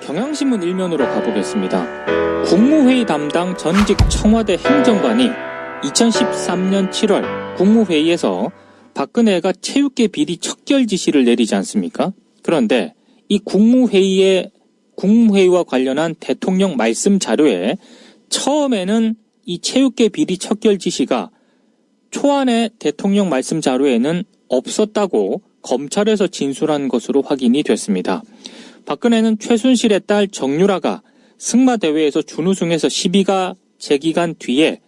경향신문 일면으로 가보겠습니다. 국무회의 담당 전직 청와대 행정관이 2013년 7월 국무회의에서 박근혜가 체육계 비리 척결 지시를 내리지 않습니까? 그런데 이 국무회의와 관련한 대통령 말씀 자료에 처음에는 이 체육계 비리 척결 지시가 초안의 대통령 말씀 자료에는 없었다고 검찰에서 진술한 것으로 확인이 됐습니다. 박근혜는 최순실의 딸 정유라가 승마대회에서 준우승해서 시비가 제기간 뒤에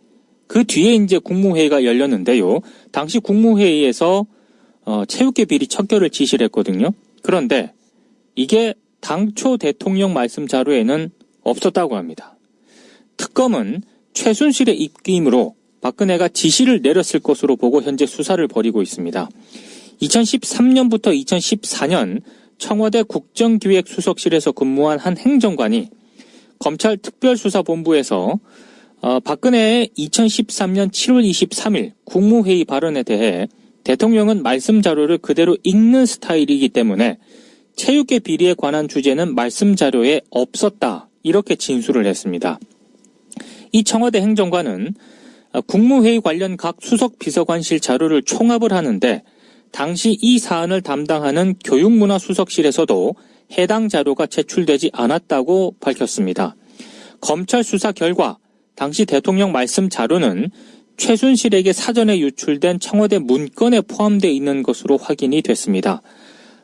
그 뒤에 이제 국무회의가 열렸는데요. 당시 국무회의에서 체육계 비리 척결을 지시를 했거든요. 그런데 이게 당초 대통령 말씀 자료에는 없었다고 합니다. 특검은 최순실의 입김으로 박근혜가 지시를 내렸을 것으로 보고 현재 수사를 벌이고 있습니다. 2013년부터 2014년 청와대 국정기획수석실에서 근무한 한 행정관이 검찰 특별수사본부에서 박근혜의 2013년 7월 23일 국무회의 발언에 대해 대통령은 말씀 자료를 그대로 읽는 스타일이기 때문에 체육계 비리에 관한 주제는 말씀 자료에 없었다, 이렇게 진술을 했습니다. 이 청와대 행정관은 국무회의 관련 각 수석 비서관실 자료를 총합을 하는데 당시 이 사안을 담당하는 교육문화수석실에서도 해당 자료가 제출되지 않았다고 밝혔습니다. 검찰 수사 결과 당시 대통령 말씀 자료는 최순실에게 사전에 유출된 청와대 문건에 포함되어 있는 것으로 확인이 됐습니다.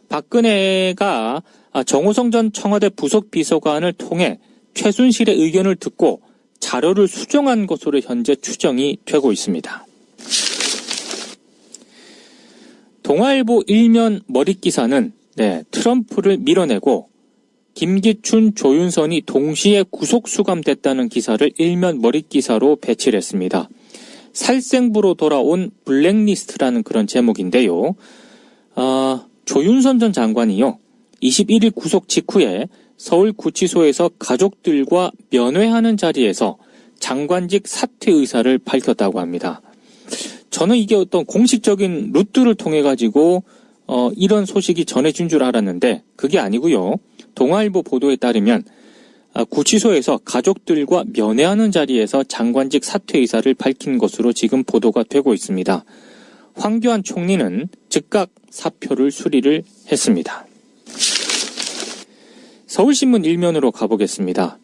박근혜가 정호성 전 청와대 부속비서관을 통해 최순실의 의견을 듣고 자료를 수정한 것으로 현재 추정이 되고 있습니다. 동아일보 일면 머릿기사는 트럼프를 밀어내고 김기춘, 조윤선이 동시에 구속 수감됐다는 기사를 일면 머릿기사로 배치를 했습니다. 살생부로 돌아온 블랙리스트라는 그런 제목인데요. 조윤선 전 장관이요, 21일 구속 직후에 서울구치소에서 가족들과 면회하는 자리에서 장관직 사퇴 의사를 밝혔다고 합니다. 저는 이게 어떤 공식적인 루트를 통해 가지고 이런 소식이 전해진 줄 알았는데 그게 아니고요. 동아일보 보도에 따르면 구치소에서 가족들과 면회하는 자리에서 장관직 사퇴 의사를 밝힌 것으로 지금 보도가 되고 있습니다. 황교안 총리는 즉각 사표를 수리를 했습니다. 서울신문 일면으로 가보겠습니다.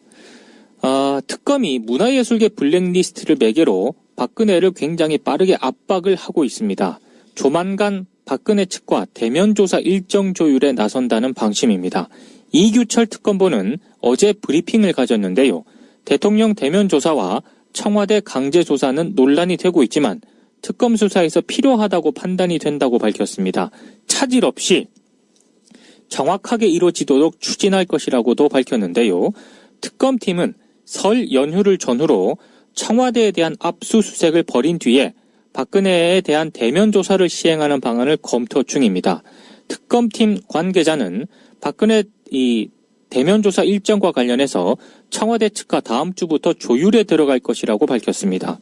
특검이 문화예술계 블랙리스트를 매개로 박근혜를 굉장히 빠르게 압박을 하고 있습니다. 조만간 박근혜 측과 대면 조사 일정 조율에 나선다는 방침입니다. 이규철 특검보는 어제 브리핑을 가졌는데요. 대통령 대면 조사와 청와대 강제 조사는 논란이 되고 있지만 특검 수사에서 필요하다고 판단이 된다고 밝혔습니다. 차질 없이 정확하게 이루어지도록 추진할 것이라고도 밝혔는데요. 특검팀은 설 연휴를 전후로 청와대에 대한 압수수색을 벌인 뒤에 박근혜에 대한 대면 조사를 시행하는 방안을 검토 중입니다. 특검팀 관계자는 박근혜 대면 조사 일정과 관련해서 청와대 측과 다음 주부터 조율에 들어갈 것이라고 밝혔습니다.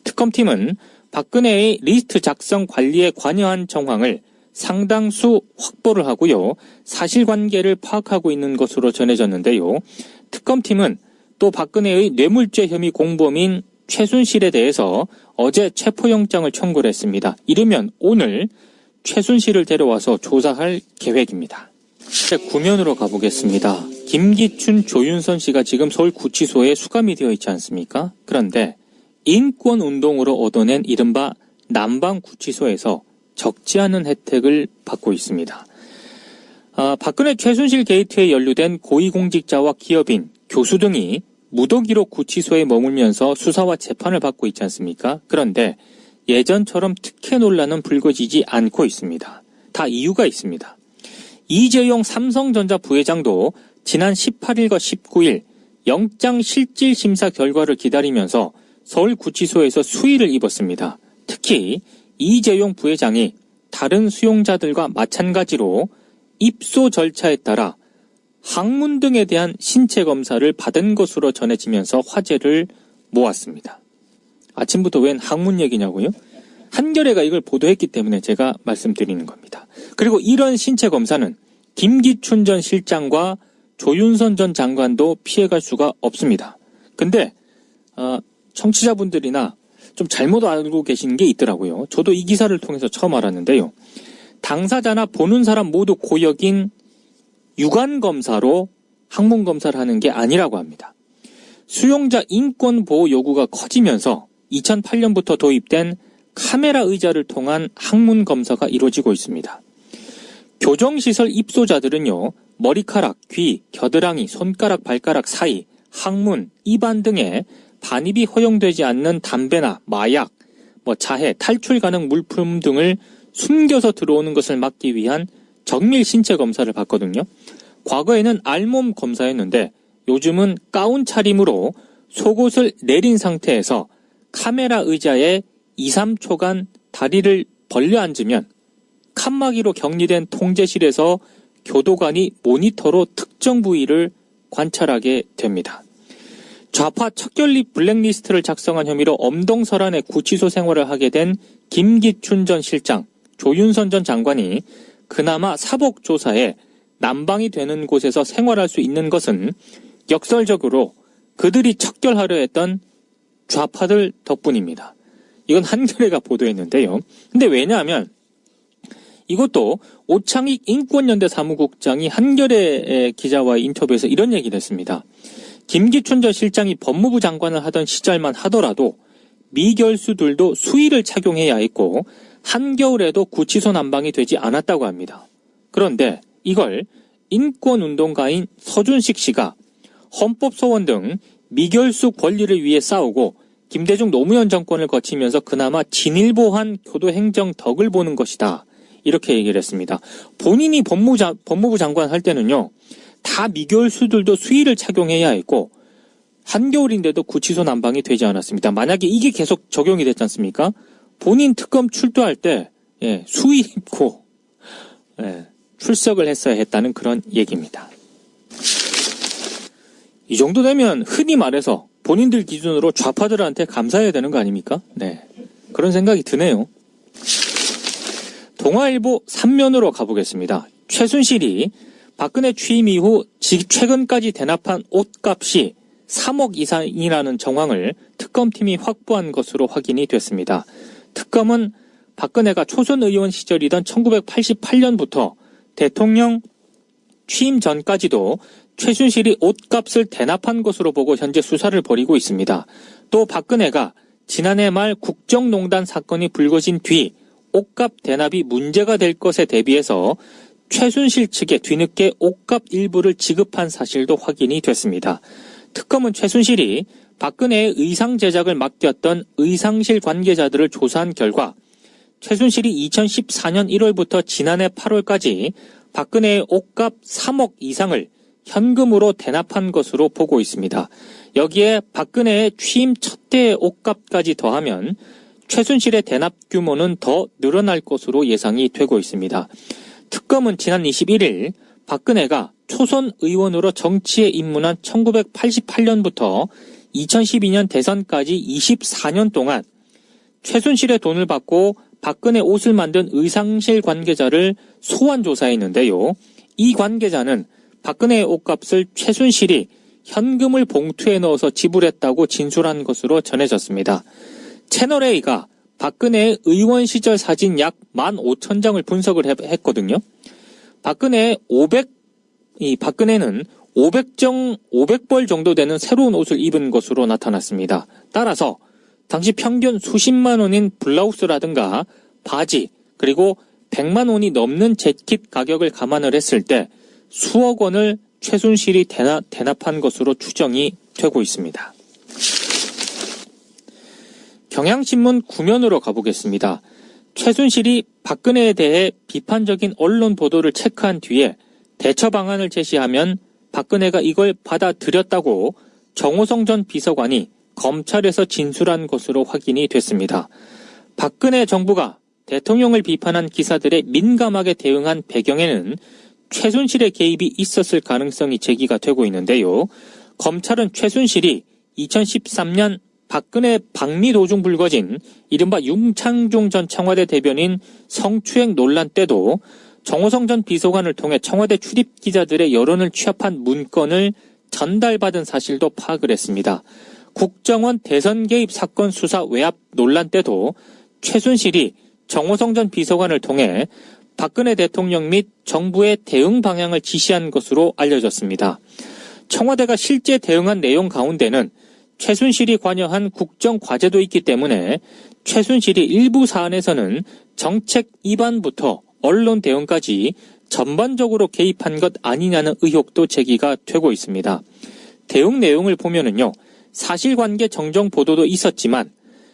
특검팀은 박근혜의 리스트 작성 관리에 관여한 정황을 상당수 확보를 하고요. 사실관계를 파악하고 있는 것으로 전해졌는데요. 특검팀은 또 박근혜의 뇌물죄 혐의 공범인 최순실에 대해서 어제 체포영장을 청구를 했습니다. 이르면 오늘 최순실을 데려와서 조사할 계획입니다. 구면으로 가보겠습니다. 김기춘, 조윤선 씨가 지금 서울구치소에 수감이 되어 있지 않습니까? 그런데 인권운동으로 얻어낸 이른바 남방구치소에서 적지 않은 혜택을 받고 있습니다. 박근혜 최순실 게이트에 연루된 고위공직자와 기업인, 교수 등이 무더기로 구치소에 머물면서 수사와 재판을 받고 있지 않습니까? 그런데 예전처럼 특혜 논란은 불거지지 않고 있습니다. 다 이유가 있습니다. 이재용 삼성전자 부회장도 지난 18일과 19일 영장 실질 심사 결과를 기다리면서 서울구치소에서 수의를 입었습니다. 특히 이재용 부회장이 다른 수용자들과 마찬가지로 입소 절차에 따라 항문 등에 대한 신체 검사를 받은 것으로 전해지면서 화제를 모았습니다. 아침부터 웬 항문 얘기냐고요? 한겨레가 이걸 보도했기 때문에 제가 말씀드리는 겁니다. 그리고 이런 신체 검사는 김기춘 전 실장과 조윤선 전 장관도 피해갈 수가 없습니다. 근데 청취자분들이나 좀 잘못 알고 계신 게 있더라고요. 저도 이 기사를 통해서 처음 알았는데요. 당사자나 보는 사람 모두 고역인 유관검사로 학문검사를 하는 게 아니라고 합니다. 수용자 인권보호 요구가 커지면서 2008년부터 도입된 카메라 의자를 통한 학문검사가 이루어지고 있습니다. 교정시설 입소자들은요, 머리카락, 귀, 겨드랑이, 손가락, 발가락 사이, 항문, 입안 등에 반입이 허용되지 않는 담배나 마약, 자해, 탈출 가능 물품 등을 숨겨서 들어오는 것을 막기 위한 정밀 신체 검사를 받거든요. 과거에는 알몸 검사였는데 요즘은 가운 차림으로 속옷을 내린 상태에서 카메라 의자에 2, 3초간 다리를 벌려 앉으면 칸막이로 격리된 통제실에서 교도관이 모니터로 특정 부위를 관찰하게 됩니다. 좌파 척결립 블랙리스트를 작성한 혐의로 엄동설안의 구치소 생활을 하게 된 김기춘 전 실장, 조윤선 전 장관이 그나마 사복조사에 난방이 되는 곳에서 생활할 수 있는 것은 역설적으로 그들이 척결하려 했던 좌파들 덕분입니다. 이건 한겨레가 보도했는데요. 근데 왜냐하면 이것도 오창익 인권연대 사무국장이 한겨레 기자와의 인터뷰에서 이런 얘기를 했습니다. 김기춘 전 실장이 법무부 장관을 하던 시절만 하더라도 미결수들도 수의를 착용해야 했고 한겨울에도 구치소 난방이 되지 않았다고 합니다. 그런데 이걸 인권운동가인 서준식 씨가 헌법소원 등 미결수 권리를 위해 싸우고 김대중 노무현 정권을 거치면서 그나마 진일보한 교도행정 덕을 보는 것이다. 이렇게 얘기를 했습니다. 본인이 법무부 장관 할 때는요, 다 미결수들도 수의를 착용해야 했고 한겨울인데도 구치소 난방이 되지 않았습니다. 만약에 이게 계속 적용이 됐지 않습니까? 본인 특검 출두할 때 수의 입고 출석을 했어야 했다는 그런 얘기입니다. 이 정도 되면 흔히 말해서 본인들 기준으로 좌파들한테 감사해야 되는 거 아닙니까? 네, 그런 생각이 드네요. 동아일보 3면으로 가보겠습니다. 최순실이 박근혜 취임 이후 최근까지 대납한 옷값이 3억 이상이라는 정황을 특검팀이 확보한 것으로 확인이 됐습니다. 특검은 박근혜가 초선 의원 시절이던 1988년부터 대통령 취임 전까지도 최순실이 옷값을 대납한 것으로 보고 현재 수사를 벌이고 있습니다. 또 박근혜가 지난해 말 국정농단 사건이 불거진 뒤 옷값 대납이 문제가 될 것에 대비해서 최순실 측에 뒤늦게 옷값 일부를 지급한 사실도 확인이 됐습니다. 특검은 최순실이 박근혜의 의상 제작을 맡겼던 의상실 관계자들을 조사한 결과 최순실이 2014년 1월부터 지난해 8월까지 박근혜의 옷값 3억 이상을 현금으로 대납한 것으로 보고 있습니다. 여기에 박근혜의 취임 첫 해의 옷값까지 더하면 최순실의 대납 규모는 더 늘어날 것으로 예상이 되고 있습니다. 특검은 지난 21일 박근혜가 초선 의원으로 정치에 입문한 1988년부터 2012년 대선까지 24년 동안 최순실의 돈을 받고 박근혜 옷을 만든 의상실 관계자를 소환 조사했는데요. 이 관계자는 박근혜의 옷값을 최순실이 현금을 봉투에 넣어서 지불했다고 진술한 것으로 전해졌습니다. 채널A가 박근혜의 의원 시절 사진 약 15,000장을 분석을 했거든요. 박근혜는 500벌 정도 되는 새로운 옷을 입은 것으로 나타났습니다. 따라서 당시 평균 수십만 원인 블라우스라든가 바지, 그리고 100만 원이 넘는 재킷 가격을 감안을 했을 때 수억 원을 최순실이 대납한 것으로 추정이 되고 있습니다. 경향신문 9면으로 가보겠습니다. 최순실이 박근혜에 대해 비판적인 언론 보도를 체크한 뒤에 대처 방안을 제시하면 박근혜가 이걸 받아들였다고 정호성 전 비서관이 검찰에서 진술한 것으로 확인이 됐습니다. 박근혜 정부가 대통령을 비판한 기사들에 민감하게 대응한 배경에는 최순실의 개입이 있었을 가능성이 제기가 되고 있는데요. 검찰은 최순실이 2013년 박근혜 방미 도중 불거진 이른바 윤창중 전 청와대 대변인 성추행 논란 때도 정호성 전 비서관을 통해 청와대 출입 기자들의 여론을 취합한 문건을 전달받은 사실도 파악을 했습니다. 국정원 대선 개입 사건 수사 외압 논란 때도 최순실이 정호성 전 비서관을 통해 박근혜 대통령 및 정부의 대응 방향을 지시한 것으로 알려졌습니다. 청와대가 실제 대응한 내용 가운데는 최순실이 관여한 국정과제도 있기 때문에 최순실이 일부 사안에서는 정책 위반부터 언론 대응까지 전반적으로 개입한 것 아니냐는 의혹도 제기가 되고 있습니다. 대응 내용을 보면은요, 사실관계 정정 보도도 있었지만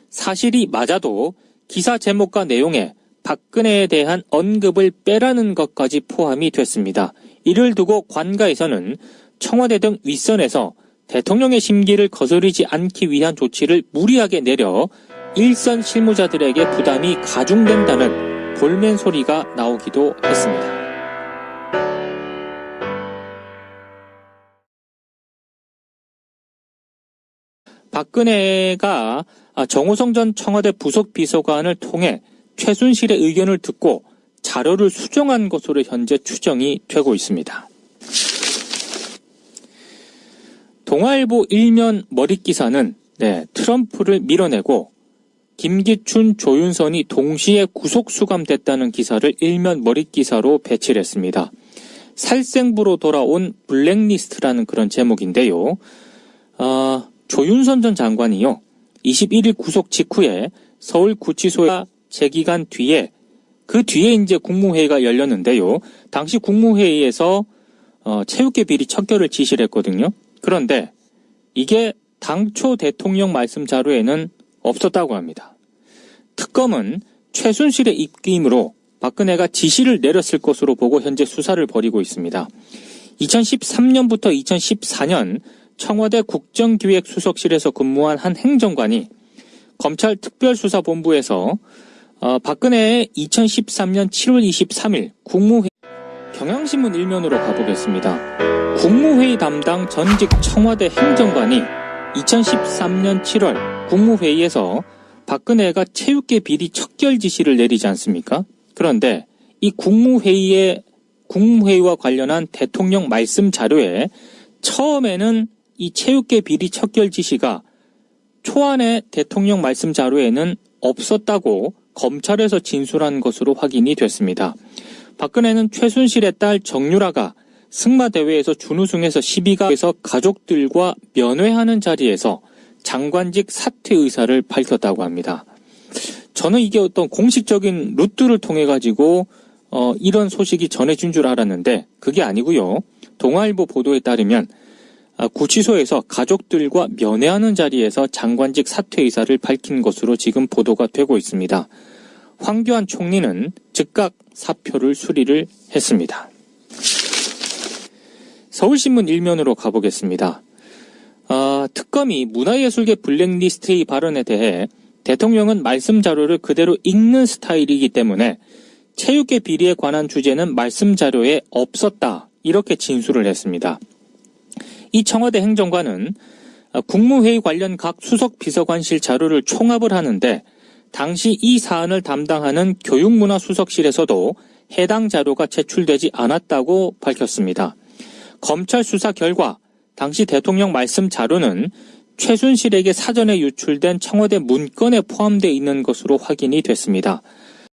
사실이 맞아도 기사 제목과 내용에 박근혜에 대한 언급을 빼라는 것까지 포함이 됐습니다. 이를 두고 관가에서는 청와대 등 윗선에서 대통령의 심기를 거스르지 않기 위한 조치를 무리하게 내려 일선 실무자들에게 부담이 가중된다는 볼멘 소리가 나오기도 했습니다. 박근혜가 정호성 전 청와대 부속비서관을 통해 최순실의 의견을 듣고 자료를 수정한 것으로 현재 추정이 되고 있습니다. 동아일보 일면 머릿기사는 트럼프를 밀어내고 김기춘, 조윤선이 동시에 구속 수감됐다는 기사를 일면 머릿기사로 배치를 했습니다. 살생부로 돌아온 블랙리스트라는 그런 제목인데요. 조윤선 전 장관이요, 21일 구속 직후에 서울구치소에 재기간 뒤에 그 뒤에 이제 국무회의가 열렸는데요. 당시 국무회의에서 체육계 비리 척결을 지시를 했거든요. 그런데 이게 당초 대통령 말씀 자료에는 없었다고 합니다. 특검은 최순실의 입김으로 박근혜가 지시를 내렸을 것으로 보고 현재 수사를 벌이고 있습니다. 2013년부터 2014년 청와대 국정기획수석실에서 근무한 한 행정관이 검찰 특별수사본부에서 박근혜의 2013년 7월 23일 국무회의, 경향신문 일면으로 가보겠습니다. 국무회의 담당 전직 청와대 행정관이 2013년 7월 국무회의에서 박근혜가 체육계 비리 척결 지시를 내리지 않습니까? 그런데 이 국무회의와 관련한 대통령 말씀 자료에 처음에는 이 체육계 비리 척결 지시가 초안의 대통령 말씀 자료에는 없었다고 검찰에서 진술한 것으로 확인이 됐습니다. 박근혜는 최순실의 딸 정유라가 승마대회에서 준우승해서 시비가에서 가족들과 면회하는 자리에서 장관직 사퇴 의사를 밝혔다고 합니다. 저는 이게 어떤 공식적인 루트를 통해 가지고 이런 소식이 전해진 줄 알았는데 그게 아니고요. 동아일보 보도에 따르면 구치소에서 가족들과 면회하는 자리에서 장관직 사퇴 의사를 밝힌 것으로 지금 보도가 되고 있습니다. 황교안 총리는 즉각 사표를 수리를 했습니다. 서울신문 일면으로 가보겠습니다. 특검이 문화예술계 블랙리스트의 발언에 대해 대통령은 말씀 자료를 그대로 읽는 스타일이기 때문에 체육계 비리에 관한 주제는 말씀 자료에 없었다, 이렇게 진술을 했습니다. 이 청와대 행정관은 국무회의 관련 각 수석 비서관실 자료를 총합을 하는데 당시 이 사안을 담당하는 교육문화수석실에서도 해당 자료가 제출되지 않았다고 밝혔습니다. 검찰 수사 결과 당시 대통령 말씀 자료는 최순실에게 사전에 유출된 청와대 문건에 포함되어 있는 것으로 확인이 됐습니다.